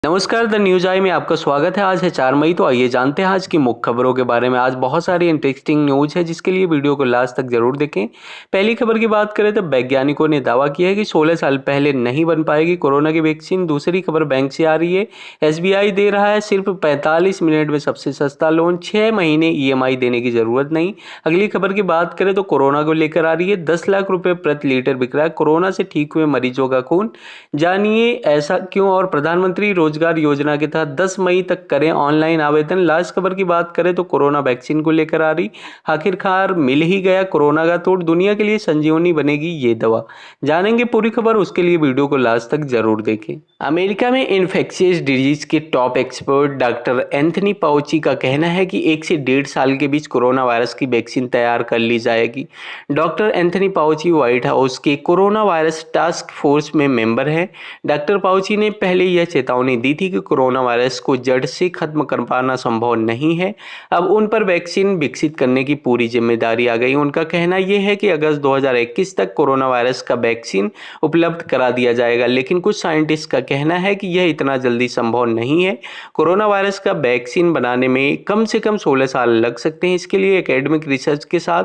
नमस्कार the news आई में आपका स्वागत है। आज है 4 मई। तो आइए जानते हैं आज की मुख्य खबरों के बारे में। आज बहुत सारी इंटरेस्टिंग न्यूज है जिसके लिए वीडियो को लास्ट तक जरूर देखें। पहली खबर की बात करें तो वैज्ञानिकों ने दावा किया है कि 16 साल पहले नहीं बन पाएगी कोरोना की वैक्सीन। दूसरी खबर बैंक से आ रही है। एसबीआई दे रहा है सिर्फ 45 मिनट में सबसे सस्ता लोन, 6 महीने ईएमआई देने की जरूरत नहीं। अगली खबर की बात करें तो कोरोना को लेकर आ रही है। 10 लाख रुपए प्रति लीटर बिक रहा है कोरोना से ठीक हुए मरीजों का खून। जानिए ऐसा क्यों। और प्रधानमंत्री रोजगार योजना के तहत 10 मई तक करें ऑनलाइन आवेदन। लास्ट खबर की बात करें तो कोरोना वैक्सीन को लेकर आ रही। आखिरकार मिल ही गया कोरोना का तोड़, दुनिया के लिए संजीवनी बनेगी ये दवा। जानेंगे पूरी खबर, उसके लिए वीडियो को लास्ट तक जरूर देखें। अमेरिका में इन्फेक्शियस डिजीज के टॉप एक्सपर्ट डॉक्टर एंथनी पाउची का कहना है कि 1 से 1.5 साल के बीच कोरोना वायरस की वैक्सीन तैयार कर ली जाएगी। डॉक्टर एंथनी पाउची व्हाइट हाउस के कोरोना वायरस टास्क फोर्स में मेंबर हैं। डॉक्टर पाउची ने पहले यह चेतावनी दी थी कि कोरोना वायरस को जड़ से खत्म कर पाना संभव नहीं है। अब उन पर वैक्सीन विकसित करने की पूरी जिम्मेदारी आ गई। उनका कहना यह है कि अगस्त 2021 तक कोरोना वायरस का वैक्सीन उपलब्ध करा दिया जाएगा, लेकिन कुछ साइंटिस्ट का कहना है कि यह इतना जल्दी संभव नहीं है। कोरोना वायरस का वैक्सीन बनाने में कम से कम 16 साल लग सकते हैं। इसके लिए एकेडमिक रिसर्च के साथ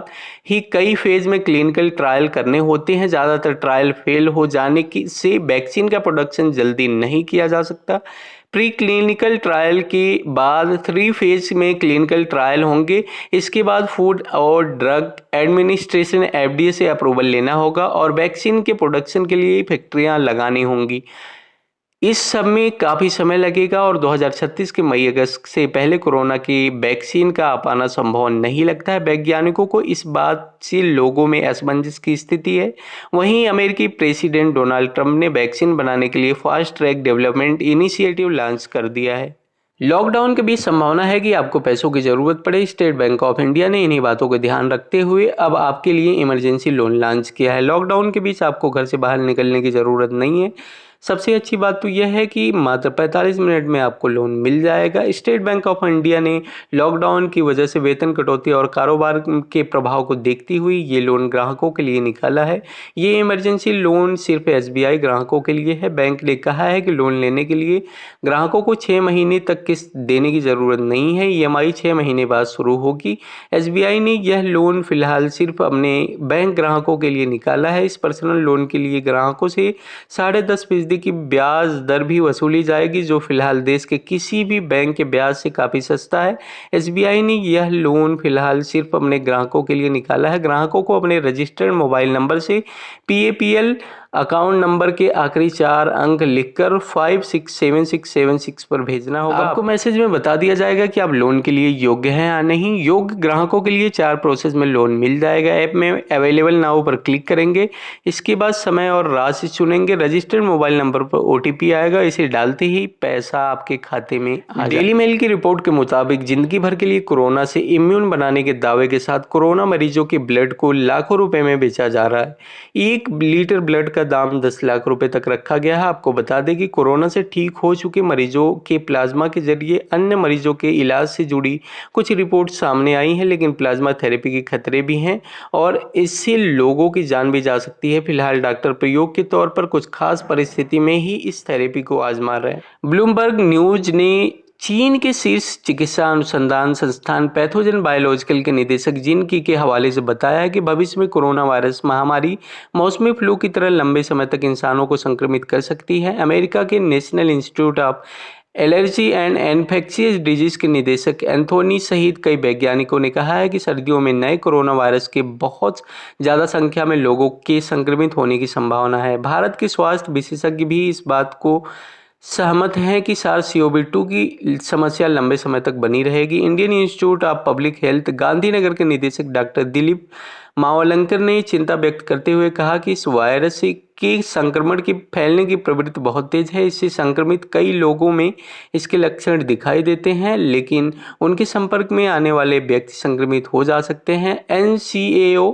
ही कई फेज में क्लिनिकल ट्रायल करने होते हैं। ज़्यादातर ट्रायल फेल हो जाने की से वैक्सीन का प्रोडक्शन जल्दी नहीं किया जा सकता। प्री क्लिनिकल ट्रायल के बाद 3 फेज में क्लिनिकल ट्रायल होंगे। इसके बाद फूड और ड्रग एडमिनिस्ट्रेशन एफडीए से अप्रूवल लेना होगा और वैक्सीन के प्रोडक्शन के लिए फैक्ट्रियां लगानी होंगी। इस सब में काफ़ी समय लगेगा और 2036 के मई अगस्त से पहले कोरोना की वैक्सीन का आ पाना संभव नहीं लगता है। वैज्ञानिकों को इस बात से लोगों में असमंजस की स्थिति है। वहीं अमेरिकी प्रेसिडेंट डोनाल्ड ट्रंप ने वैक्सीन बनाने के लिए fast track development initiative launch कर दिया है। लॉकडाउन के बीच संभावना है कि आपको पैसों की जरूरत पड़े। स्टेट बैंक ऑफ इंडिया ने इन्हीं बातों को ध्यान रखते हुए अब आपके लिए इमरजेंसी लोन लॉन्च किया है। लॉकडाउन के बीच आपको घर से बाहर निकलने की ज़रूरत नहीं है। सबसे अच्छी बात तो यह है कि मात्र 45 मिनट में आपको लोन मिल जाएगा। स्टेट बैंक ऑफ इंडिया ने लॉकडाउन की वजह से वेतन कटौती और कारोबार के प्रभाव को देखती हुई ये लोन ग्राहकों के लिए निकाला है। ये इमरजेंसी लोन सिर्फ एसबीआई ग्राहकों के लिए है। बैंक ने कहा है कि लोन लेने के लिए ग्राहकों को 6 महीने तक किस्त देने की ज़रूरत नहीं है। ईएमआई 6 महीने बाद शुरू होगी। एसबीआई ने यह लोन फिलहाल सिर्फ अपने बैंक ग्राहकों के लिए निकाला है। इस पर्सनल लोन के लिए ग्राहकों से 10.5% की ब्याज दर भी वसूली जाएगी, जो फिलहाल देश के किसी भी बैंक के ब्याज से काफ़ी सस्ता है। एसबीआई ने यह लोन फिलहाल सिर्फ अपने ग्राहकों के लिए निकाला है। ग्राहकों को अपने रजिस्टर्ड मोबाइल नंबर से पीएपीएल अकाउंट नंबर के आखिरी 4 अंक लिखकर 567676 पर भेजना होगा। आपको मैसेज में बता दिया जाएगा कि आप लोन के लिए योग्य हैं या नहीं। योग्य ग्राहकों के लिए 4 प्रोसेस में लोन मिल जाएगा। ऐप में अवेलेबल नाउ पर क्लिक करेंगे। इसके बाद समय और राशि चुनेंगे। रजिस्टर्ड मोबाइल नंबर पर ओटीपी आएगा। इसे डालते ही पैसा आपके खाते में आ जाएगा। डेली मेल की रिपोर्ट के मुताबिक जिंदगी भर के लिए कोरोना से इम्यून बनाने के दावे के साथ कोरोना मरीजों के ब्लड को लाखों रुपए में बेचा जा रहा है। 1 लीटर ब्लड का दाम 10 लाख रुपए तक रखा गया है। आपको बता दें कि कोरोना से ठीक हो चुके मरीजों के प्लाज्मा के जरिए अन्य मरीजों के इलाज से जुड़ी कुछ रिपोर्ट सामने आई हैं, लेकिन प्लाज्मा थेरेपी के खतरे भी हैं और इससे लोगों की जान भी जा सकती है। फिलहाल डॉक्टर प्रयोग के तौर पर कुछ खास परिस्थिति में ही इस थेरेपी को आजमा रहे हैं। ब्लूमबर्ग न्यूज ने चीन के शीर्ष चिकित्सा अनुसंधान संस्थान पैथोजन बायोलॉजिकल के निदेशक जिन की के हवाले से बताया है कि भविष्य में कोरोना वायरस महामारी मौसमी फ्लू की तरह लंबे समय तक इंसानों को संक्रमित कर सकती है। अमेरिका के national institute of allergy and infectious disease के निदेशक एंथोनी सहित कई वैज्ञानिकों ने कहा है कि सर्दियों में नए कोरोना वायरस के बहुत ज़्यादा संख्या में लोगों के संक्रमित होने की संभावना है। भारत के स्वास्थ्य विशेषज्ञ भी इस बात को सहमत हैं कि SARS-CoV-2 की समस्या लंबे समय तक बनी रहेगी। Indian institute of public health Gandhinagar के निदेशक डॉक्टर दिलीप मावलंकर ने चिंता व्यक्त करते हुए कहा कि इस वायरस के संक्रमण की फैलने की प्रवृत्ति बहुत तेज है। इससे संक्रमित कई लोगों में इसके लक्षण दिखाई देते हैं, लेकिन उनके संपर्क में आने वाले व्यक्ति संक्रमित हो जा सकते हैं। एनसीएओ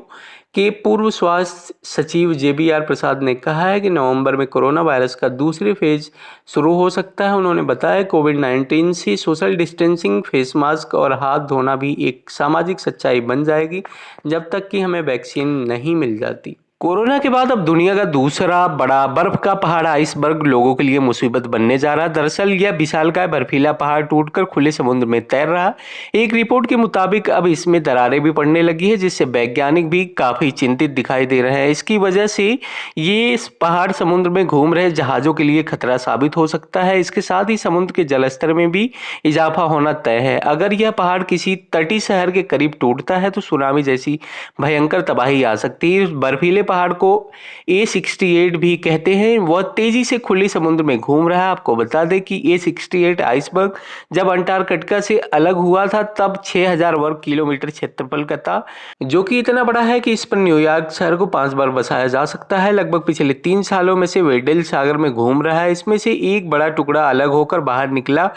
के पूर्व स्वास्थ्य सचिव जेबीआर प्रसाद ने कहा है कि नवंबर में कोरोना वायरस का दूसरी फेज शुरू हो सकता है। उन्होंने बताया कोविड-19 से सोशल डिस्टेंसिंग, फेस मास्क और हाथ धोना भी एक सामाजिक सच्चाई बन जाएगी, जब तक कि हमें वैक्सीन नहीं मिल जाती। कोरोना के बाद अब दुनिया का दूसरा बड़ा बर्फ का पहाड़ आइसबर्ग लोगों के लिए मुसीबत बनने जा रहा है। दरअसल यह विशालकाय बर्फीला पहाड़ टूटकर खुले समुद्र में तैर रहा। एक रिपोर्ट के मुताबिक अब इसमें दरारें भी पड़ने लगी है, जिससे वैज्ञानिक भी काफी चिंतित दिखाई दे रहे हैं। इसकी वजह से ये इस पहाड़ समुद्र में घूम रहे जहाजों के लिए खतरा साबित हो सकता है। इसके साथ ही समुद्र के जलस्तर में भी इजाफा होना तय है। अगर यह पहाड़ किसी तटीय शहर के करीब टूटता है तो सुनामी जैसी भयंकर तबाही आ सकती है। इस बर्फीले पहाड़ को A68 भी कहते हैं। वह तेजी से खुले समुद्र में घूम रहा है। आपको बता दें कि A68 आइसबर्ग जब अंटार्कटिका से अलग हुआ था तब 6000 वर्ग किलोमीटर क्षेत्रफल का था, जो कि इतना बड़ा है कि इस पर न्यूयॉर्क शहर को 5 बार बसाया जा सकता है। लगभग पिछले 3 सालों में से वेडेल सागर में घूम रहा है। इसमें से एक बड़ा टुकड़ा अलग होकर बाहर निकला,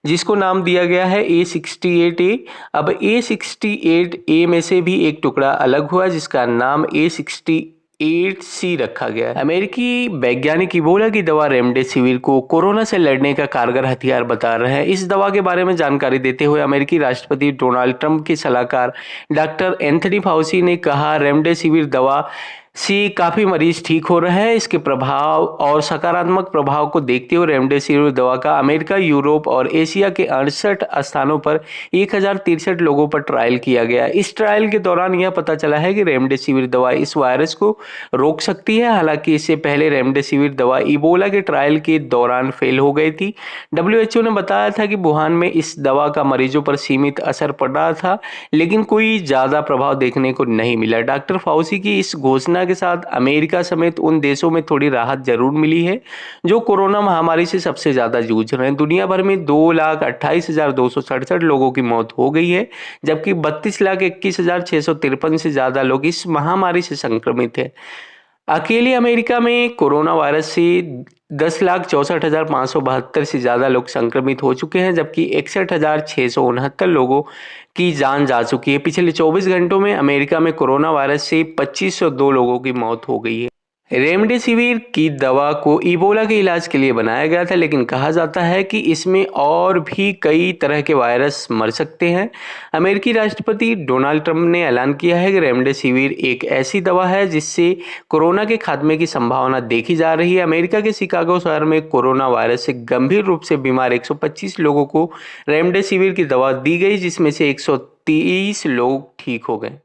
जिसको नाम दिया गया है A68A। अब A68A में से भी एक टुकड़ा अलग हुआ, जिसका नाम A68C रखा गया है। अमेरिकी वैज्ञानिक इबोला की दवा रेमडेसिविर को कोरोना से लड़ने का कारगर हथियार बता रहे हैं। इस दवा के बारे में जानकारी देते हुए अमेरिकी राष्ट्रपति डोनाल्ड ट्रंप के सलाहकार डॉक्टर एंथनी फाउसी ने कहा, रेमडेसिविर दवा से काफ़ी मरीज ठीक हो रहे हैं। इसके प्रभाव और सकारात्मक प्रभाव को देखते हुए रेमडेसिविर दवा का अमेरिका, यूरोप और एशिया के 68 स्थानों पर 1063 लोगों पर ट्रायल किया गया। इस ट्रायल के दौरान यह पता चला है कि रेमडेसिविर दवा इस वायरस को रोक सकती है। हालांकि इससे पहले रेमडेसिविर दवा इबोला के ट्रायल के दौरान फेल हो गई थी। WHO ने बताया था कि वुहान में इस दवा का मरीजों पर सीमित असर पड़ रहा था, लेकिन कोई ज़्यादा प्रभाव देखने को नहीं मिला। डॉक्टर फाउसी की इस घोषणा के साथ अमेरिका समेत उन देशों में थोड़ी राहत जरूर मिली है जो कोरोना महामारी से सबसे ज्यादा जूझ रहे हैं। दुनिया भर में 2,28,267 लोगों की मौत हो गई है, जबकि 32,21,653 से ज्यादा लोग इस महामारी से संक्रमित हैं। अकेले अमेरिका में कोरोना वायरस से 10,64,572 से ज्यादा लोग संक्रमित हो चुके हैं, जबकि 61,669 लोगों की जान जा चुकी है। पिछले 24 घंटों में अमेरिका में कोरोना वायरस से 2502 लोगों की मौत हो गई है। रेमडेसिविर की दवा को इबोला के इलाज के लिए बनाया गया था, लेकिन कहा जाता है कि इसमें और भी कई तरह के वायरस मर सकते हैं। अमेरिकी राष्ट्रपति डोनाल्ड ट्रंप ने ऐलान किया है कि रेमडेसिविर एक ऐसी दवा है जिससे कोरोना के खात्मे की संभावना देखी जा रही है। अमेरिका के शिकागो शहर में कोरोना वायरस से गंभीर रूप से बीमार 125 लोगों को रेमडेसिविर की दवा दी गई, जिसमें से 130 लोग ठीक हो गए।